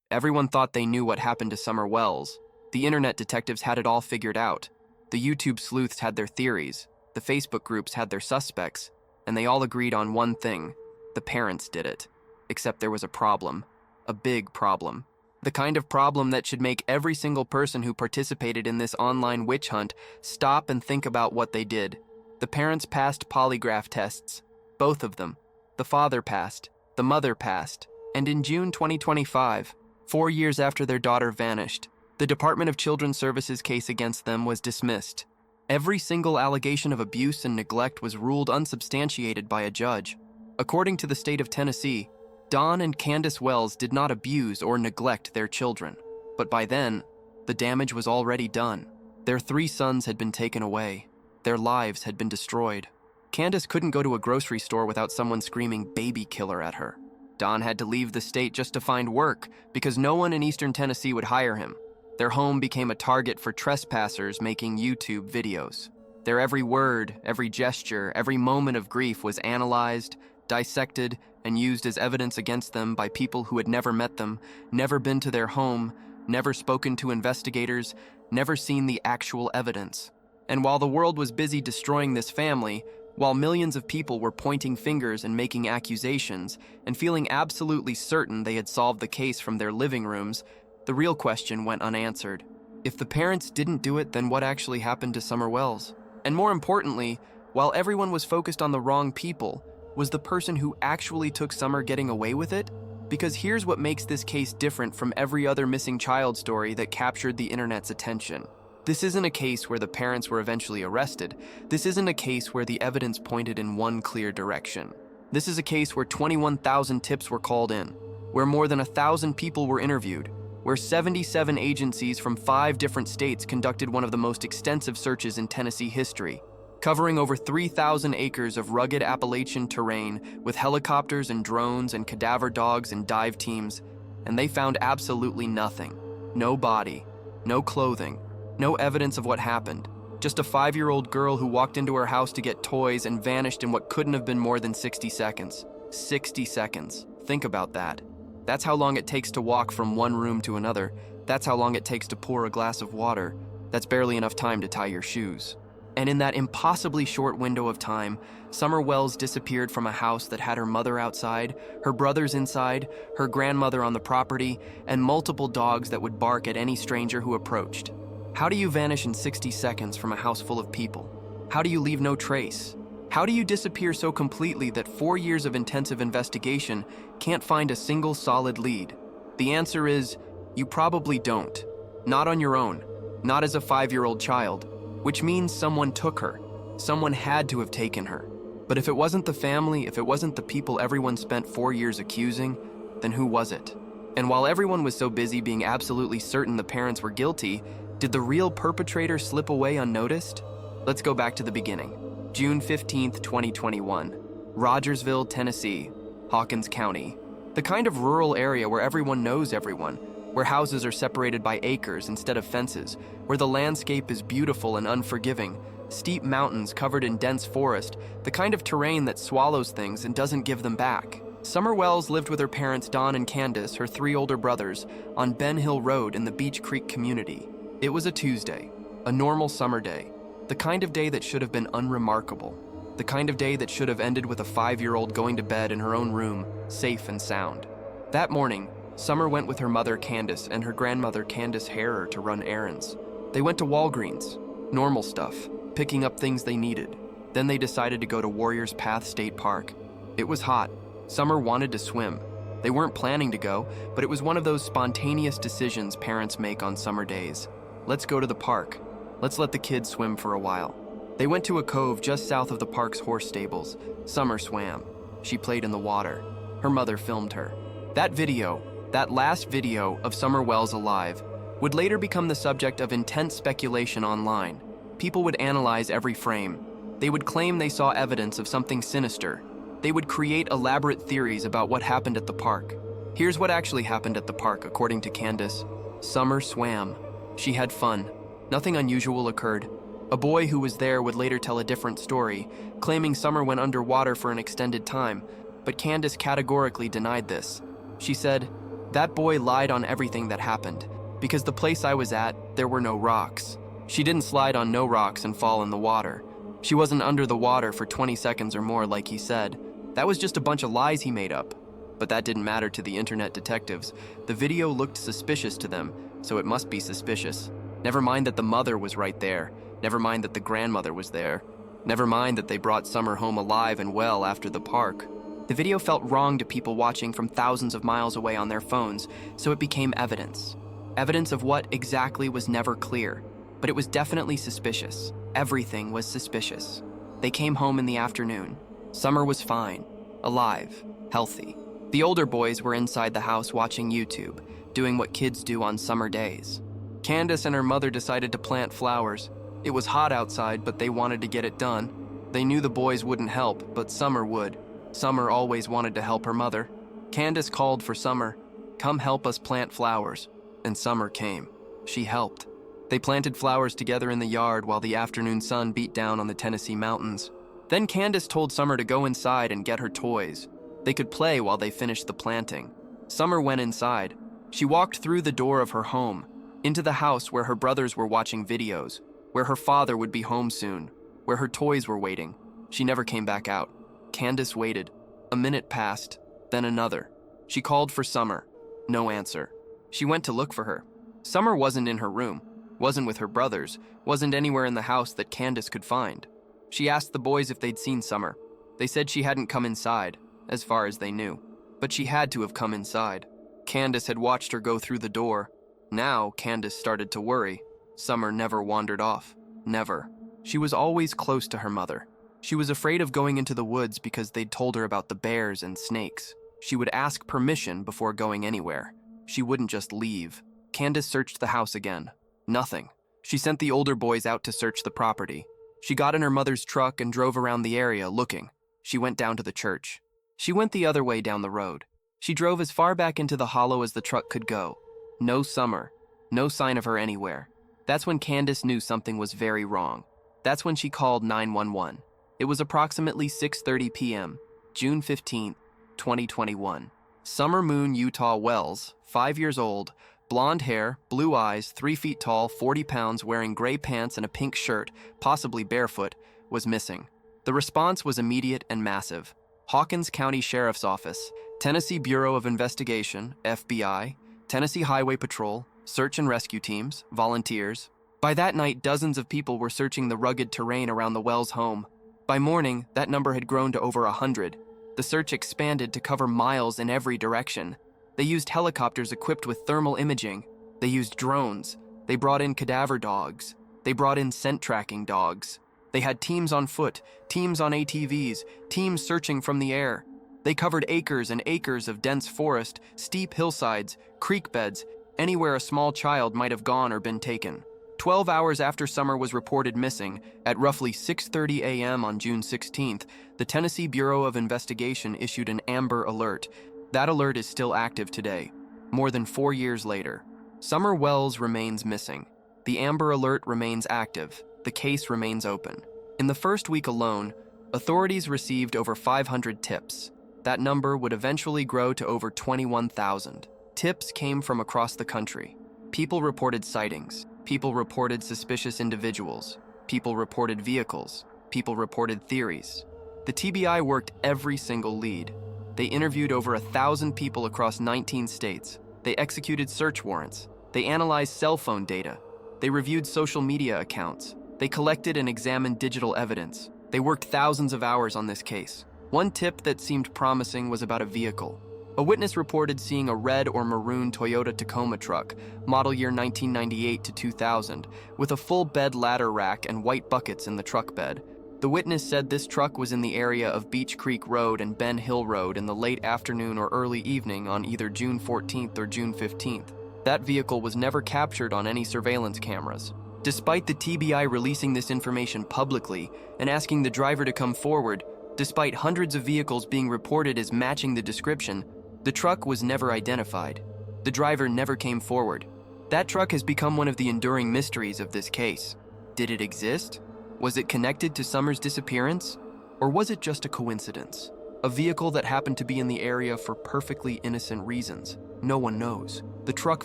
Everyone thought they knew what happened to Summer Wells. The internet detectives had it all figured out. The YouTube sleuths had their theories. The Facebook groups had their suspects. And they all agreed on one thing. The parents did it. Except there was a problem. A big problem. The kind of problem that should make every single person who participated in this online witch hunt stop and think about what they did. The parents passed polygraph tests. Both of them. The father passed. The mother passed. And in June 2025, 4 years after their daughter vanished, the Department of Children's Services case against them was dismissed. Every single allegation of abuse and neglect was ruled unsubstantiated by a judge. According to the state of Tennessee, Don and Candace Wells did not abuse or neglect their children. But by then, the damage was already done. Their 3 sons had been taken away. Their lives had been destroyed. Candace couldn't go to a grocery store without someone screaming baby killer at her. Don had to leave the state just to find work because no one in eastern Tennessee would hire him. Their home became a target for trespassers making YouTube videos. Their every word, every gesture, every moment of grief was analyzed, dissected, and used as evidence against them by people who had never met them, never been to their home, never spoken to investigators, never seen the actual evidence. And while the world was busy destroying this family, while millions of people were pointing fingers and making accusations and feeling absolutely certain they had solved the case from their living rooms, the real question went unanswered. If the parents didn't do it, then what actually happened to Summer Wells? And more importantly, while everyone was focused on the wrong people, was the person who actually took Summer getting away with it? Because here's what makes this case different from every other missing child story that captured the internet's attention. This isn't a case where the parents were eventually arrested. This isn't a case where the evidence pointed in one clear direction. This is a case where 21,000 tips were called in, where more than 1,000 people were interviewed, where 77 agencies from 5 different states conducted one of the most extensive searches in Tennessee history, covering over 3,000 acres of rugged Appalachian terrain with helicopters and drones and cadaver dogs and dive teams, and they found absolutely nothing. No body, no clothing, no evidence of what happened. Just a 5-year-old girl who walked into her house to get toys and vanished in what couldn't have been more than 60 seconds. 60 seconds. Think about that. That's how long it takes to walk from one room to another. That's how long it takes to pour a glass of water. That's barely enough time to tie your shoes. And in that impossibly short window of time, Summer Wells disappeared from a house that had her mother outside, her brothers inside, her grandmother on the property, and multiple dogs that would bark at any stranger who approached. How do you vanish in 60 seconds from a house full of people? How do you leave no trace? How do you disappear so completely that 4 years of intensive investigation can't find a single solid lead? The answer is, you probably don't. Not on your own. Not as a 5-year-old child. Which means someone took her. Someone had to have taken her. But if it wasn't the family, if it wasn't the people everyone spent 4 years accusing, then who was it? And while everyone was so busy being absolutely certain the parents were guilty, did the real perpetrator slip away unnoticed? Let's go back to the beginning. June 15th, 2021. Rogersville, Tennessee, Hawkins County. The kind of rural area where everyone knows everyone, where houses are separated by acres instead of fences, where the landscape is beautiful and unforgiving, steep mountains covered in dense forest, the kind of terrain that swallows things and doesn't give them back. Summer Wells lived with her parents Don and Candace, her 3 older brothers, on Ben Hill Road in the Beach Creek community. It was a Tuesday, a normal summer day, the kind of day that should have been unremarkable, the kind of day that should have ended with a 5-year-old going to bed in her own room, safe and sound. That morning, Summer went with her mother Candace and her grandmother Candace Harrer to run errands. They went to Walgreens, normal stuff, picking up things they needed. Then they decided to go to Warriors Path State Park. It was hot. Summer wanted to swim. They weren't planning to go, but it was one of those spontaneous decisions parents make on summer days. Let's go to the park. Let's let the kids swim for a while. They went to a cove just south of the park's horse stables. Summer swam. She played in the water. Her mother filmed her. That video, that last video of Summer Wells alive, would later become the subject of intense speculation online. People would analyze every frame. They would claim they saw evidence of something sinister. They would create elaborate theories about what happened at the park. Here's what actually happened at the park, according to Candace. Summer swam. She had fun. Nothing unusual occurred. A boy who was there would later tell a different story, claiming Summer went underwater for an extended time, but Candace categorically denied this. She said, That boy lied on everything that happened, because the place I was at, there were no rocks. She didn't slide on no rocks and fall in the water. She wasn't under the water for 20 seconds or more like he said. That was just a bunch of lies he made up. But that didn't matter to the internet detectives. The video looked suspicious to them, so it must be suspicious. Never mind that the mother was right there. Never mind that the grandmother was there. Never mind that they brought Summer home alive and well after the park. The video felt wrong to people watching from thousands of miles away on their phones, so it became evidence. Evidence of what exactly was never clear, but it was definitely suspicious. Everything was suspicious. They came home in the afternoon. Summer was fine, alive, healthy. The older boys were inside the house watching YouTube, doing what kids do on summer days. Candace and her mother decided to plant flowers. It was hot outside, but they wanted to get it done. They knew the boys wouldn't help, but Summer would. Summer always wanted to help her mother. Candace called for Summer, "Come help us plant flowers." And Summer came. She helped. They planted flowers together in the yard while the afternoon sun beat down on the Tennessee mountains. Then Candace told Summer to go inside and get her toys. They could play while they finished the planting. Summer went inside. She walked through the door of her home, into the house where her brothers were watching videos, where her father would be home soon, where her toys were waiting. She never came back out. Candace waited. A minute passed, then another. She called for Summer. No answer. She went to look for her. Summer wasn't in her room, wasn't with her brothers, wasn't anywhere in the house that Candace could find. She asked the boys if they'd seen Summer. They said she hadn't come inside, as far as they knew. But she had to have come inside. Candace had watched her go through the door. Now, Candace started to worry. Summer never wandered off. Never. She was always close to her mother. She was afraid of going into the woods because they'd told her about the bears and snakes. She would ask permission before going anywhere. She wouldn't just leave. Candace searched the house again. Nothing. She sent the older boys out to search the property. She got in her mother's truck and drove around the area looking. She went down to the church. She went the other way down the road. She drove as far back into the hollow as the truck could go. No Summer. No sign of her anywhere. That's when Candace knew something was very wrong. That's when she called 911. It was approximately 6:30 p.m., June 15, 2021. Summer Moon Utah Wells, 5 years old, blonde hair, blue eyes, 3 feet tall, 40 pounds, wearing gray pants and a pink shirt, possibly barefoot, was missing. The response was immediate and massive. Hawkins County Sheriff's Office, Tennessee Bureau of Investigation, FBI, Tennessee Highway Patrol, search and rescue teams, volunteers. By that night, dozens of people were searching the rugged terrain around the Wells home. By morning, that number had grown to over 100. The search expanded to cover miles in every direction. They used helicopters equipped with thermal imaging. They used drones. They brought in cadaver dogs. They brought in scent tracking dogs. They had teams on foot, teams on ATVs, teams searching from the air. They covered acres and acres of dense forest, steep hillsides, creek beds, anywhere a small child might have gone or been taken. 12 hours after Summer was reported missing, at roughly 6:30 a.m. on June 16th, the Tennessee Bureau of Investigation issued an Amber Alert. That alert is still active today, more than 4 years later. Summer Wells remains missing. The Amber Alert remains active. The case remains open. In the first week alone, authorities received over 500 tips. That number would eventually grow to over 21,000. Tips came from across the country. People reported sightings. People reported suspicious individuals. People reported vehicles. People reported theories. The TBI worked every single lead. They interviewed over 1,000 people across 19 states. They executed search warrants. They analyzed cell phone data. They reviewed social media accounts. They collected and examined digital evidence. They worked thousands of hours on this case. One tip that seemed promising was about a vehicle. A witness reported seeing a red or maroon Toyota Tacoma truck, model year 1998 to 2000, with a full bed ladder rack and white buckets in the truck bed. The witness said this truck was in the area of Beach Creek Road and Ben Hill Road in the late afternoon or early evening on either June 14th or June 15th. That vehicle was never captured on any surveillance cameras. Despite the TBI releasing this information publicly and asking the driver to come forward, despite hundreds of vehicles being reported as matching the description, the truck was never identified. The driver never came forward. That truck has become one of the enduring mysteries of this case. Did it exist? Was it connected to Summer's disappearance? Or was it just a coincidence? A vehicle that happened to be in the area for perfectly innocent reasons. No one knows. The truck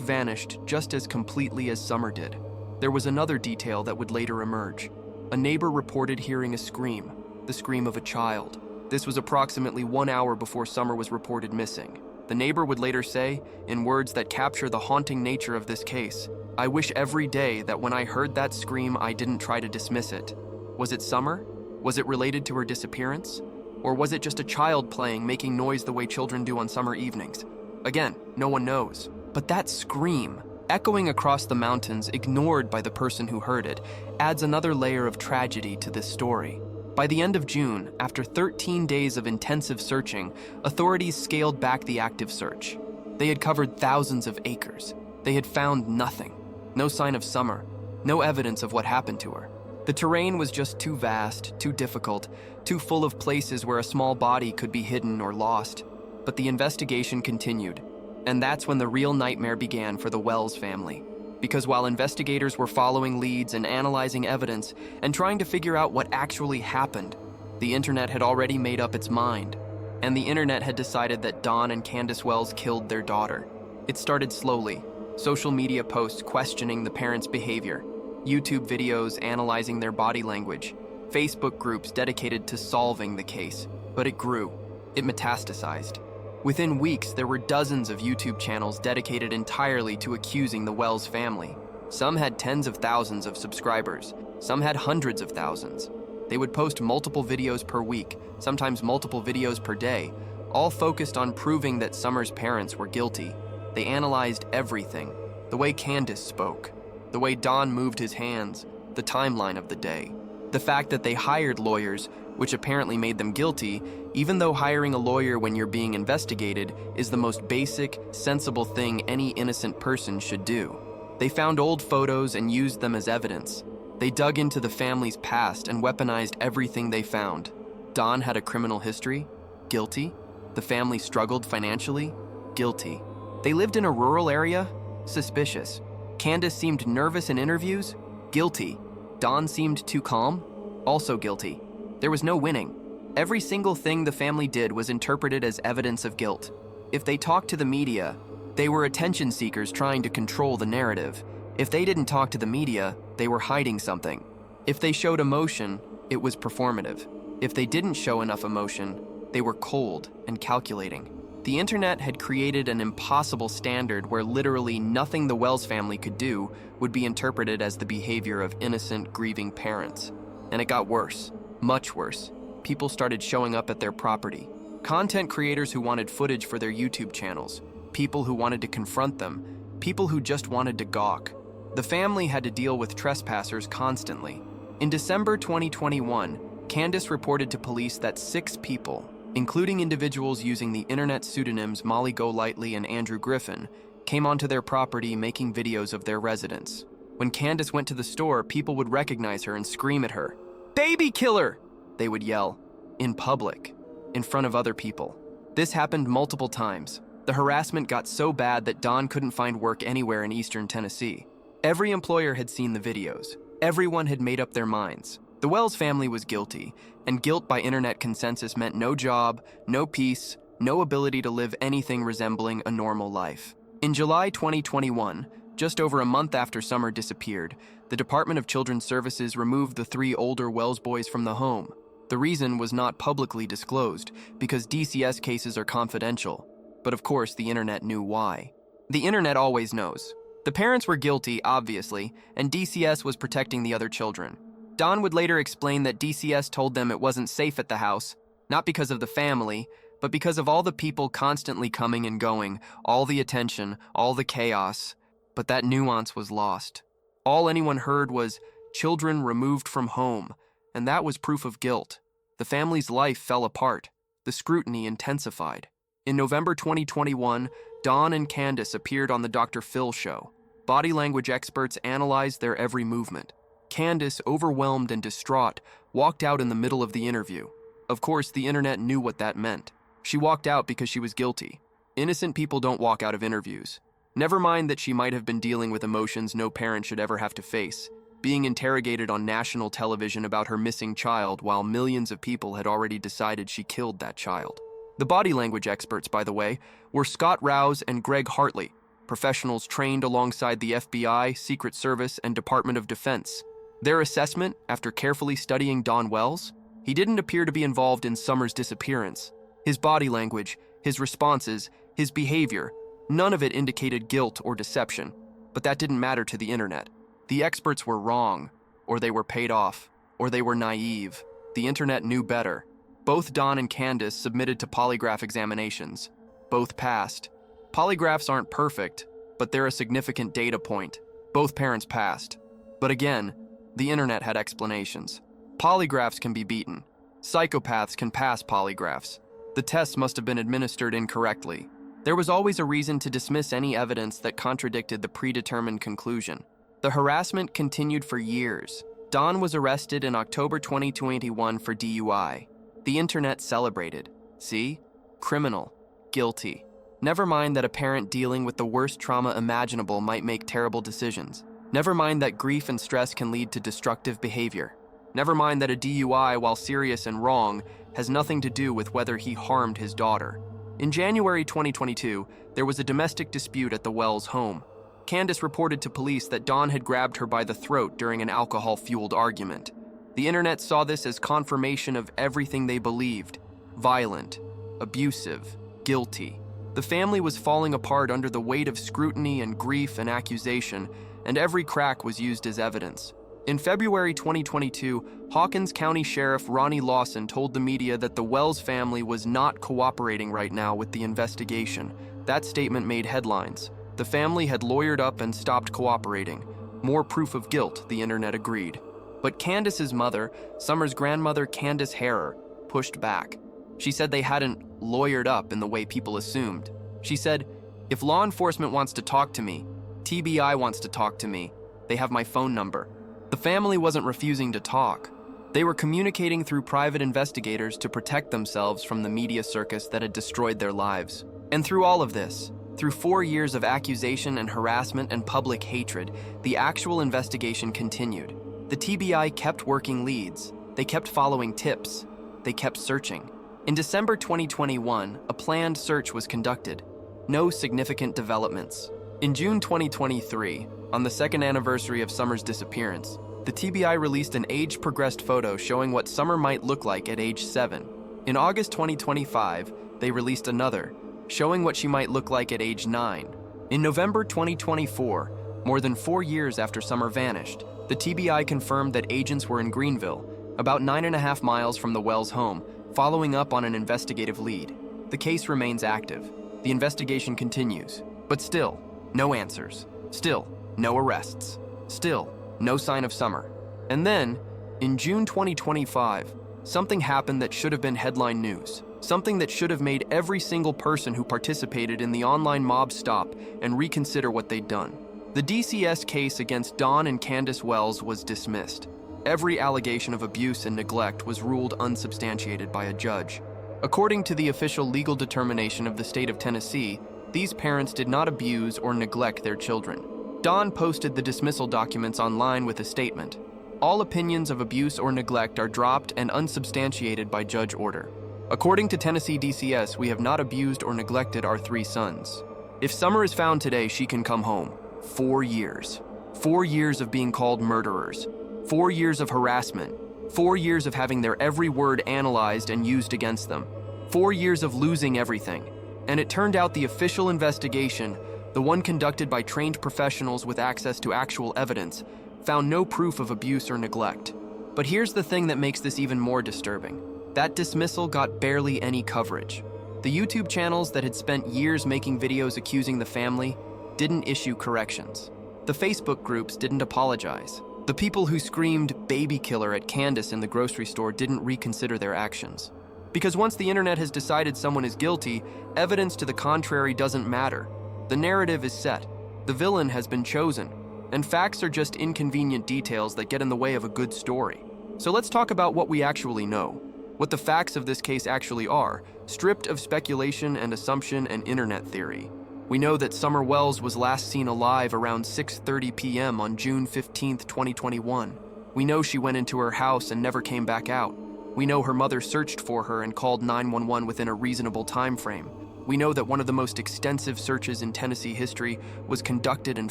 vanished just as completely as Summer did. There was another detail that would later emerge. A neighbor reported hearing a scream, the scream of a child. This was approximately 1 hour before Summer was reported missing. The neighbor would later say, in words that capture the haunting nature of this case, "I wish every day that when I heard that scream, I didn't try to dismiss it." Was it Summer? Was it related to her disappearance? Or was it just a child playing, making noise the way children do on summer evenings? Again, no one knows. But that scream, echoing across the mountains, ignored by the person who heard it, adds another layer of tragedy to this story. By the end of June, after 13 days of intensive searching, authorities scaled back the active search. They had covered thousands of acres. They had found nothing. No sign of Summer. No evidence of what happened to her. The terrain was just too vast, too difficult, too full of places where a small body could be hidden or lost. But the investigation continued, and that's when the real nightmare began for the Wells family. Because while investigators were following leads and analyzing evidence and trying to figure out what actually happened, the internet had already made up its mind. And the internet had decided that Don and Candace Wells killed their daughter. It started slowly. Social media posts questioning the parents' behavior, YouTube videos analyzing their body language, Facebook groups dedicated to solving the case. But it grew. It metastasized. Within weeks, there were dozens of YouTube channels dedicated entirely to accusing the Wells family. Some had tens of thousands of subscribers. Some had hundreds of thousands. They would post multiple videos per week, sometimes multiple videos per day, all focused on proving that Summer's parents were guilty. They analyzed everything: the way Candace spoke, the way Don moved his hands, the timeline of the day. The fact that they hired lawyers, which apparently made them guilty, even though hiring a lawyer when you're being investigated is the most basic, sensible thing any innocent person should do. They found old photos and used them as evidence. They dug into the family's past and weaponized everything they found. Don had a criminal history? Guilty. The family struggled financially? Guilty. They lived in a rural area? Suspicious. Candace seemed nervous in interviews? Guilty. Don seemed too calm? Also guilty. There was no winning. Every single thing the family did was interpreted as evidence of guilt. If they talked to the media, they were attention seekers trying to control the narrative. If they didn't talk to the media, they were hiding something. If they showed emotion, it was performative. If they didn't show enough emotion, they were cold and calculating. The internet had created an impossible standard where literally nothing the Wells family could do would be interpreted as the behavior of innocent, grieving parents. And it got worse, much worse. People started showing up at their property. Content creators who wanted footage for their YouTube channels, people who wanted to confront them, people who just wanted to gawk. The family had to deal with trespassers constantly. In December 2021, Candace reported to police that 6 people, including individuals using the internet pseudonyms Molly Golightly and Andrew Griffin, came onto their property making videos of their residence. When Candace went to the store, people would recognize her and scream at her. "Baby killer!" they would yell, in public, in front of other people. This happened multiple times. The harassment got so bad that Don couldn't find work anywhere in eastern Tennessee. Every employer had seen the videos. Everyone had made up their minds. The Wells family was guilty, and guilt by internet consensus meant no job, no peace, no ability to live anything resembling a normal life. In July 2021, just over a month after Summer disappeared, the Department of Children's Services removed the 3 older Wells boys from the home. The reason was not publicly disclosed, because DCS cases are confidential. But of course, the internet knew why. The internet always knows. The parents were guilty, obviously, and DCS was protecting the other children. Don would later explain that DCS told them it wasn't safe at the house, not because of the family, but because of all the people constantly coming and going, all the attention, all the chaos. But that nuance was lost. All anyone heard was, "children removed from home," and that was proof of guilt. The family's life fell apart. The scrutiny intensified. In November 2021, Don and Candace appeared on the Dr. Phil show. Body language experts analyzed their every movement. Candace, overwhelmed and distraught, walked out in the middle of the interview. Of course, the internet knew what that meant. She walked out because she was guilty. Innocent people don't walk out of interviews. Never mind that she might have been dealing with emotions no parent should ever have to face, being interrogated on national television about her missing child while millions of people had already decided she killed that child. The body language experts, by the way, were Scott Rouse and Greg Hartley, professionals trained alongside the FBI, Secret Service, and Department of Defense. Their assessment, after carefully studying Don Wells, he didn't appear to be involved in Summer's disappearance. His body language, his responses, his behavior, none of it indicated guilt or deception. But that didn't matter to the internet. The experts were wrong, or they were paid off, or they were naive. The internet knew better. Both Don and Candace submitted to polygraph examinations. Both passed. Polygraphs aren't perfect, but they're a significant data point. Both parents passed. But again, the internet had explanations. Polygraphs can be beaten. Psychopaths can pass polygraphs. The tests must have been administered incorrectly. There was always a reason to dismiss any evidence that contradicted the predetermined conclusion. The harassment continued for years. Don was arrested in October 2021 for DUI. The internet celebrated. See? Criminal. Guilty. Never mind that a parent dealing with the worst trauma imaginable might make terrible decisions. Never mind that grief and stress can lead to destructive behavior. Never mind that a DUI, while serious and wrong, has nothing to do with whether he harmed his daughter. In January 2022, there was a domestic dispute at the Wells home. Candace reported to police that Don had grabbed her by the throat during an alcohol-fueled argument. The internet saw this as confirmation of everything they believed: violent, abusive, guilty. The family was falling apart under the weight of scrutiny and grief and accusation, and every crack was used as evidence. In February 2022, Hawkins County Sheriff Ronnie Lawson told the media that the Wells family was not cooperating right now with the investigation. That statement made headlines. The family had lawyered up and stopped cooperating. More proof of guilt, the internet agreed. But Candace's mother, Summer's grandmother Candace Harrer, pushed back. She said they hadn't lawyered up in the way people assumed. She said, "If law enforcement wants to talk to me, TBI wants to talk to me, they have my phone number." The family wasn't refusing to talk. They were communicating through private investigators to protect themselves from the media circus that had destroyed their lives. And through all of this, through 4 years of accusation and harassment and public hatred, the actual investigation continued. The TBI kept working leads. They kept following tips. They kept searching. In December 2021, a planned search was conducted. No significant developments. In June 2023, on the second anniversary of Summer's disappearance, the TBI released an age-progressed photo showing what Summer might look like at age 7. In August 2025, they released another, showing what she might look like at age 9. In November 2024, more than 4 years after Summer vanished, the TBI confirmed that agents were in Greenville, about 9.5 miles from the Wells home, following up on an investigative lead. The case remains active. The investigation continues. But still, no answers. Still, no arrests. Still, no sign of Summer. And then, in June 2025, something happened that should have been headline news. Something that should have made every single person who participated in the online mob stop and reconsider what they'd done. The DCS case against Don and Candace Wells was dismissed. Every allegation of abuse and neglect was ruled unsubstantiated by a judge. According to the official legal determination of the state of Tennessee, these parents did not abuse or neglect their children. Don posted the dismissal documents online with a statement. All opinions of abuse or neglect are dropped and unsubstantiated by judge order. According to Tennessee DCS, we have not abused or neglected our 3 sons. If Summer is found today, she can come home. 4 years. 4 years of being called murderers. 4 years of harassment. 4 years of having their every word analyzed and used against them. 4 years of losing everything. And it turned out the official investigation, the one conducted by trained professionals with access to actual evidence, found no proof of abuse or neglect. But here's the thing that makes this even more disturbing. That dismissal got barely any coverage. The YouTube channels that had spent years making videos accusing the family didn't issue corrections. The Facebook groups didn't apologize. The people who screamed "baby killer" at Candace in the grocery store didn't reconsider their actions. Because once the internet has decided someone is guilty, evidence to the contrary doesn't matter. The narrative is set. The villain has been chosen. And facts are just inconvenient details that get in the way of a good story. So let's talk about what we actually know. What the facts of this case actually are, stripped of speculation and assumption and internet theory. We know that Summer Wells was last seen alive around 6:30 p.m. on June 15, 2021. We know she went into her house and never came back out. We know her mother searched for her and called 911 within a reasonable time frame. We know that one of the most extensive searches in Tennessee history was conducted and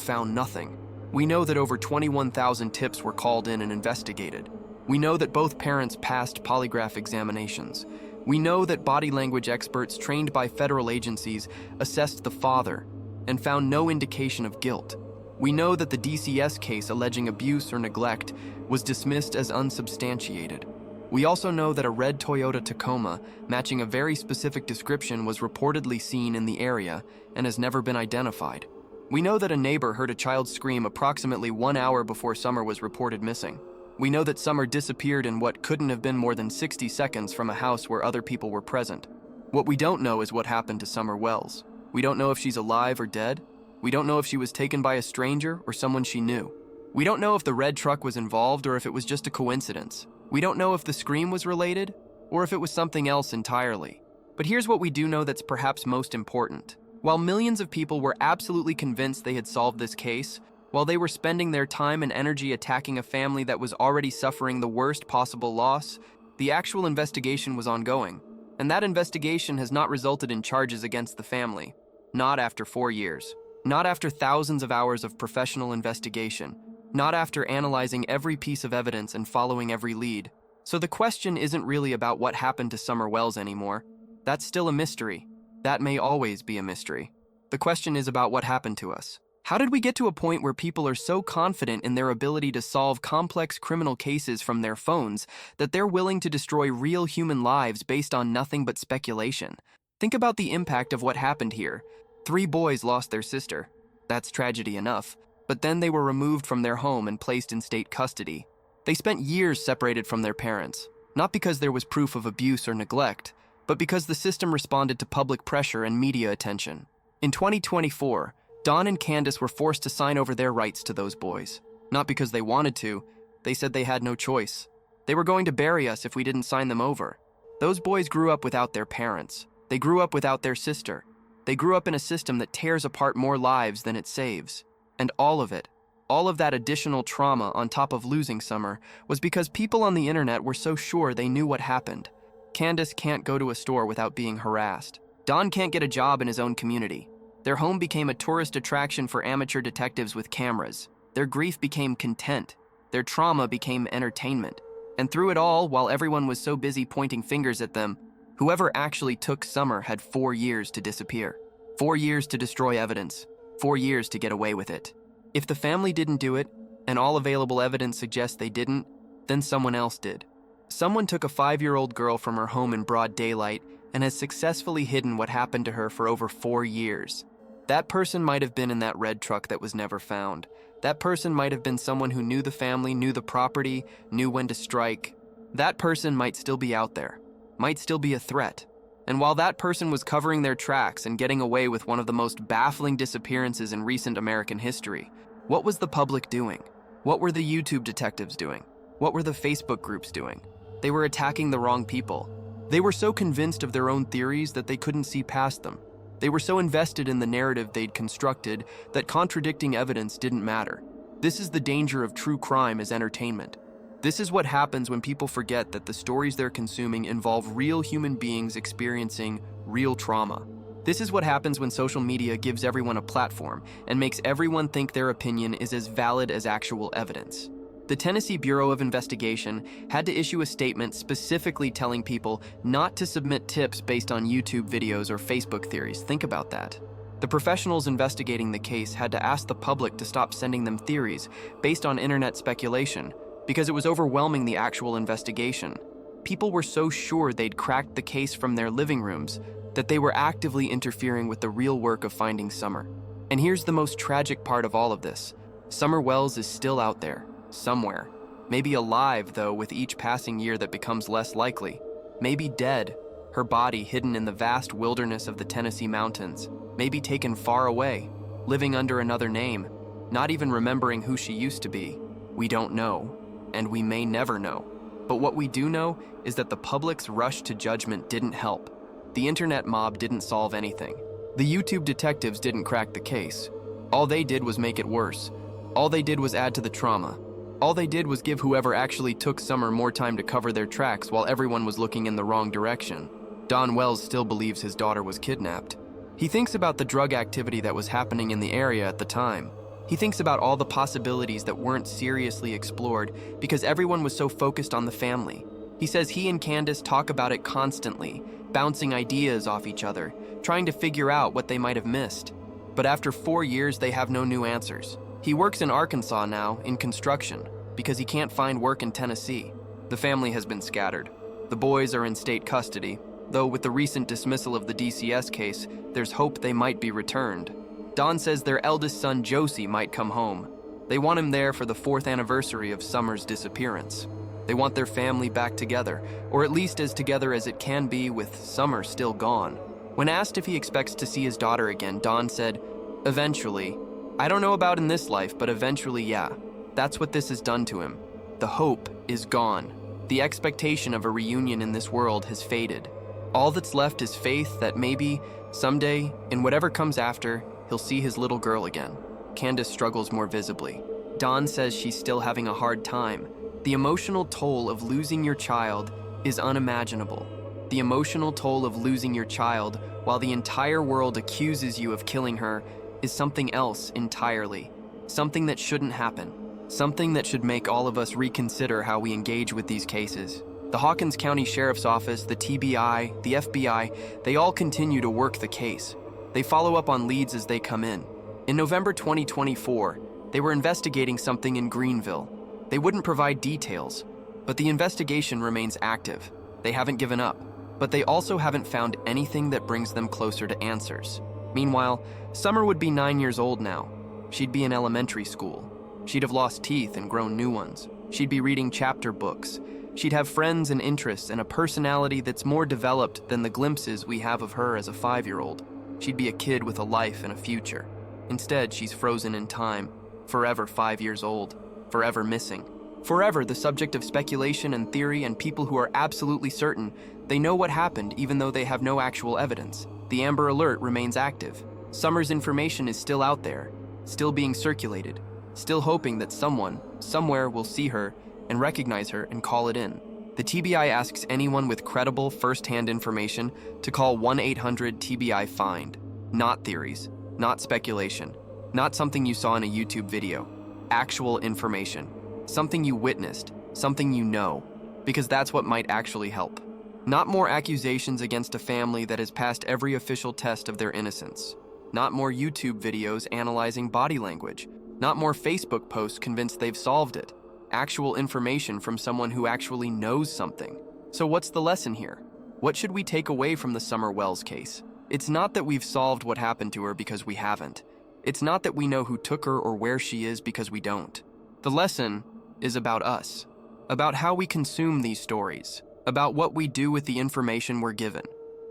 found nothing. We know that over 21,000 tips were called in and investigated. We know that both parents passed polygraph examinations. We know that body language experts trained by federal agencies assessed the father and found no indication of guilt. We know that the DCS case alleging abuse or neglect was dismissed as unsubstantiated. We also know that a red Toyota Tacoma, matching a very specific description, was reportedly seen in the area and has never been identified. We know that a neighbor heard a child scream approximately 1 hour before Summer was reported missing. We know that Summer disappeared in what couldn't have been more than 60 seconds from a house where other people were present. What we don't know is what happened to Summer Wells. We don't know if she's alive or dead. We don't know if she was taken by a stranger or someone she knew. We don't know if the red truck was involved or if it was just a coincidence. We don't know if the scream was related or if it was something else entirely. But here's what we do know that's perhaps most important. While millions of people were absolutely convinced they had solved this case, while they were spending their time and energy attacking a family that was already suffering the worst possible loss, the actual investigation was ongoing. And that investigation has not resulted in charges against the family. Not after 4 years. Not after thousands of hours of professional investigation. Not after analyzing every piece of evidence and following every lead. So the question isn't really about what happened to Summer Wells anymore. That's still a mystery. That may always be a mystery. The question is about what happened to us. How did we get to a point where people are so confident in their ability to solve complex criminal cases from their phones that they're willing to destroy real human lives based on nothing but speculation? Think about the impact of what happened here. 3 boys lost their sister. That's tragedy enough. But then they were removed from their home and placed in state custody. They spent years separated from their parents, not because there was proof of abuse or neglect, but because the system responded to public pressure and media attention. In 2024, Dawn and Candace were forced to sign over their rights to those boys. Not because they wanted to, they said they had no choice. They were going to bury us if we didn't sign them over. Those boys grew up without their parents. They grew up without their sister. They grew up in a system that tears apart more lives than it saves. And all of it, all of that additional trauma on top of losing Summer, was because people on the internet were so sure they knew what happened. Candace can't go to a store without being harassed. Don can't get a job in his own community. Their home became a tourist attraction for amateur detectives with cameras. Their grief became content. Their trauma became entertainment. And through it all, while everyone was so busy pointing fingers at them, whoever actually took Summer had 4 years to disappear. 4 years to destroy evidence. 4 years to get away with it. If the family didn't do it, and all available evidence suggests they didn't, then someone else did. Someone took a 5-year-old girl from her home in broad daylight and has successfully hidden what happened to her for over 4 years. That person might have been in that red truck that was never found. That person might have been someone who knew the family, knew the property, knew when to strike. That person might still be out there, might still be a threat. And while that person was covering their tracks and getting away with one of the most baffling disappearances in recent American history, what was the public doing? What were the YouTube detectives doing? What were the Facebook groups doing? They were attacking the wrong people. They were so convinced of their own theories that they couldn't see past them. They were so invested in the narrative they'd constructed that contradicting evidence didn't matter. This is the danger of true crime as entertainment. This is what happens when people forget that the stories they're consuming involve real human beings experiencing real trauma. This is what happens when social media gives everyone a platform and makes everyone think their opinion is as valid as actual evidence. The Tennessee Bureau of Investigation had to issue a statement specifically telling people not to submit tips based on YouTube videos or Facebook theories. Think about that. The professionals investigating the case had to ask the public to stop sending them theories based on internet speculation, because it was overwhelming the actual investigation. People were so sure they'd cracked the case from their living rooms that they were actively interfering with the real work of finding Summer. And here's the most tragic part of all of this. Summer Wells is still out there, somewhere. Maybe alive, though, with each passing year that becomes less likely. Maybe dead, her body hidden in the vast wilderness of the Tennessee mountains. Maybe taken far away, living under another name, not even remembering who she used to be. We don't know. And we may never know. But what we do know is that the public's rush to judgment didn't help. The internet mob didn't solve anything. The YouTube detectives didn't crack the case. All they did was make it worse. All they did was add to the trauma. All they did was give whoever actually took Summer more time to cover their tracks while everyone was looking in the wrong direction. Don Wells still believes his daughter was kidnapped. He thinks about the drug activity that was happening in the area at the time. He thinks about all the possibilities that weren't seriously explored because everyone was so focused on the family. He says he and Candace talk about it constantly, bouncing ideas off each other, trying to figure out what they might have missed. But after 4 years, they have no new answers. He works in Arkansas now, in construction, because he can't find work in Tennessee. The family has been scattered. The boys are in state custody, though with the recent dismissal of the DCS case, there's hope they might be returned. Don says their eldest son, Josie, might come home. They want him there for the 4th anniversary of Summer's disappearance. They want their family back together, or at least as together as it can be with Summer still gone. When asked if he expects to see his daughter again, Don said, "Eventually. I don't know about in this life, but eventually, yeah. That's what this has done to him. The hope is gone. The expectation of a reunion in this world has faded. All that's left is faith that maybe, someday, in whatever comes after, he'll see his little girl again." Candace struggles more visibly. Don says she's still having a hard time. The emotional toll of losing your child is unimaginable. The emotional toll of losing your child while the entire world accuses you of killing her is something else entirely. Something that shouldn't happen. Something that should make all of us reconsider how we engage with these cases. The Hawkins County Sheriff's Office, the TBI, the FBI, they all continue to work the case. They follow up on leads as they come in. In November 2024, they were investigating something in Greenville. They wouldn't provide details, but the investigation remains active. They haven't given up, but they also haven't found anything that brings them closer to answers. Meanwhile, Summer would be 9 years old now. She'd be in elementary school. She'd have lost teeth and grown new ones. She'd be reading chapter books. She'd have friends and interests and a personality that's more developed than the glimpses we have of her as a 5-year-old. She'd be a kid with a life and a future. Instead, she's frozen in time, forever 5 years old, forever missing. Forever the subject of speculation and theory, and people who are absolutely certain they know what happened even though they have no actual evidence. The Amber Alert remains active. Summer's information is still out there, still being circulated, still hoping that someone, somewhere will see her and recognize her and call it in. The TBI asks anyone with credible first-hand information to call 1-800-TBI-FIND. Not theories, not speculation, not something you saw in a YouTube video. Actual information. Something you witnessed, something you know, because that's what might actually help. Not more accusations against a family that has passed every official test of their innocence. Not more YouTube videos analyzing body language. Not more Facebook posts convinced they've solved it. Actual information from someone who actually knows something. So what's the lesson here? What should we take away from the Summer Wells case? It's not that we've solved what happened to her because we haven't. It's not that we know who took her or where she is because we don't. The lesson is about us, about how we consume these stories, about what we do with the information we're given.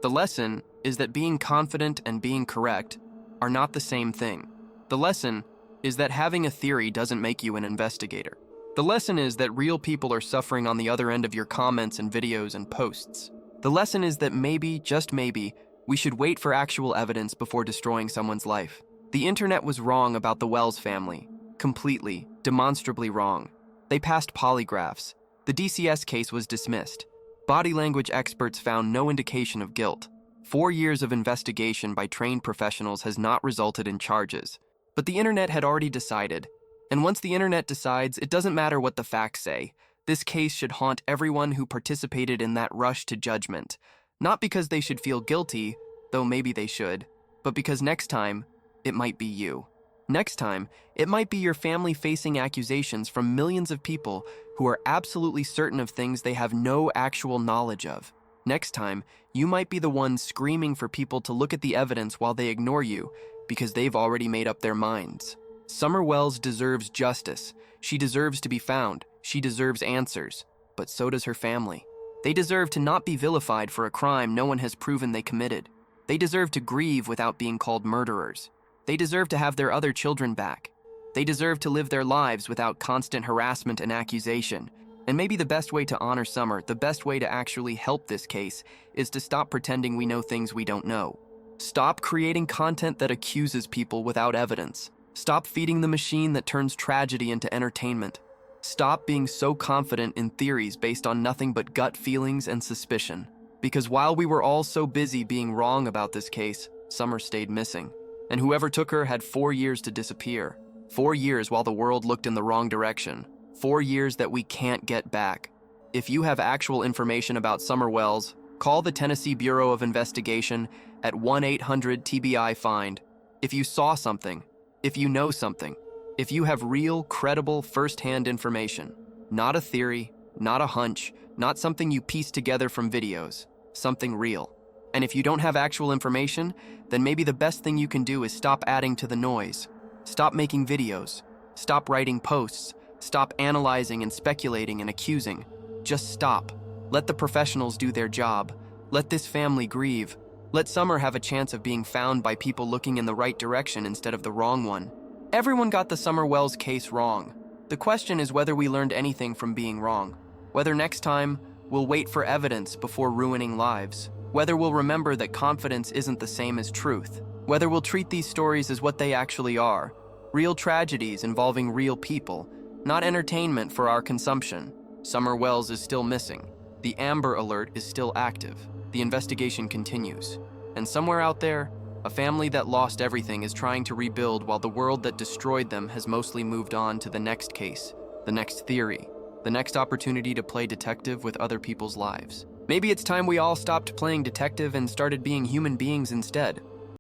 The lesson is that being confident and being correct are not the same thing. The lesson is that having a theory doesn't make you an investigator. The lesson is that real people are suffering on the other end of your comments and videos and posts. The lesson is that maybe, just maybe, we should wait for actual evidence before destroying someone's life. The internet was wrong about the Wells family. Completely, demonstrably wrong. They passed polygraphs. The DCS case was dismissed. Body language experts found no indication of guilt. 4 years of investigation by trained professionals has not resulted in charges. But the internet had already decided. And once the internet decides, it doesn't matter what the facts say. This case should haunt everyone who participated in that rush to judgment. Not because they should feel guilty, though maybe they should, but because next time, it might be you. Next time, it might be your family facing accusations from millions of people who are absolutely certain of things they have no actual knowledge of. Next time, you might be the one screaming for people to look at the evidence while they ignore you because they've already made up their minds. Summer Wells deserves justice. She deserves to be found. She deserves answers. But so does her family. They deserve to not be vilified for a crime no one has proven they committed. They deserve to grieve without being called murderers. They deserve to have their other children back. They deserve to live their lives without constant harassment and accusation. And maybe the best way to honor Summer, the best way to actually help this case, is to stop pretending we know things we don't know. Stop creating content that accuses people without evidence. Stop feeding the machine that turns tragedy into entertainment. Stop being so confident in theories based on nothing but gut feelings and suspicion. Because while we were all so busy being wrong about this case, Summer stayed missing. And whoever took her had 4 years to disappear. 4 years while the world looked in the wrong direction. 4 years that we can't get back. If you have actual information about Summer Wells, call the Tennessee Bureau of Investigation at 1-800-TBI-FIND. If you saw something, if you know something, if you have real, credible, first-hand information, not a theory, not a hunch, not something you piece together from videos, something real. And if you don't have actual information, then maybe the best thing you can do is stop adding to the noise. Stop making videos. Stop writing posts. Stop analyzing and speculating and accusing. Just stop. Let the professionals do their job. Let this family grieve. Let Summer have a chance of being found by people looking in the right direction instead of the wrong one. Everyone got the Summer Wells case wrong. The question is whether we learned anything from being wrong. Whether next time we'll wait for evidence before ruining lives. Whether we'll remember that confidence isn't the same as truth. Whether we'll treat these stories as what they actually are. Real tragedies involving real people, not entertainment for our consumption. Summer Wells is still missing. The Amber Alert is still active. The investigation continues. And somewhere out there, a family that lost everything is trying to rebuild while the world that destroyed them has mostly moved on to the next case, the next theory, the next opportunity to play detective with other people's lives. Maybe it's time we all stopped playing detective and started being human beings instead.